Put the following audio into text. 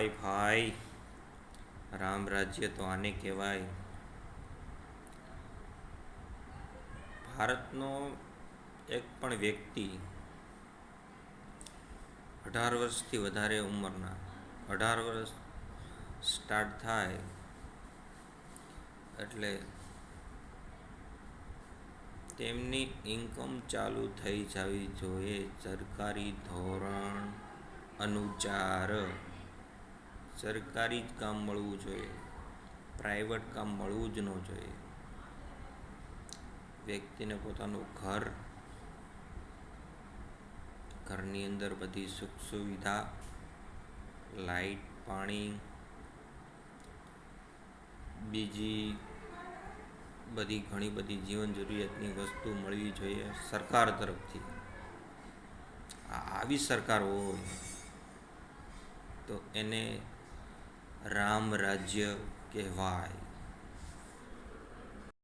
ભાઈ રામ રાજ્ય તો આને કહેવાય. ભારતનો એક પણ વ્યક્તિ 18 વર્ષથી વધારે ઉંમરના, 18 વર્ષ સ્ટાર્ટ થાય એટલે તેમની ઇન્કમ ચાલુ થઈ જવી જોઈએ સરકારી ધોરણ અનુસાર. સરકારી જ કામ મળવું જોઈએ, પ્રાઇવેટ કામ મળવું જ ન જોઈએ. વ્યક્તિને પોતાનું ઘરની અંદર બધી સુખ સુવિધા, લાઇટ, પાણી, બીજી બધી ઘણી બધી જીવન જરૂરિયાતની વસ્તુ મળવી જોઈએ સરકાર તરફથી. આવી સરકાર હોય તો એને રામ રાજ્ય કહેવાય.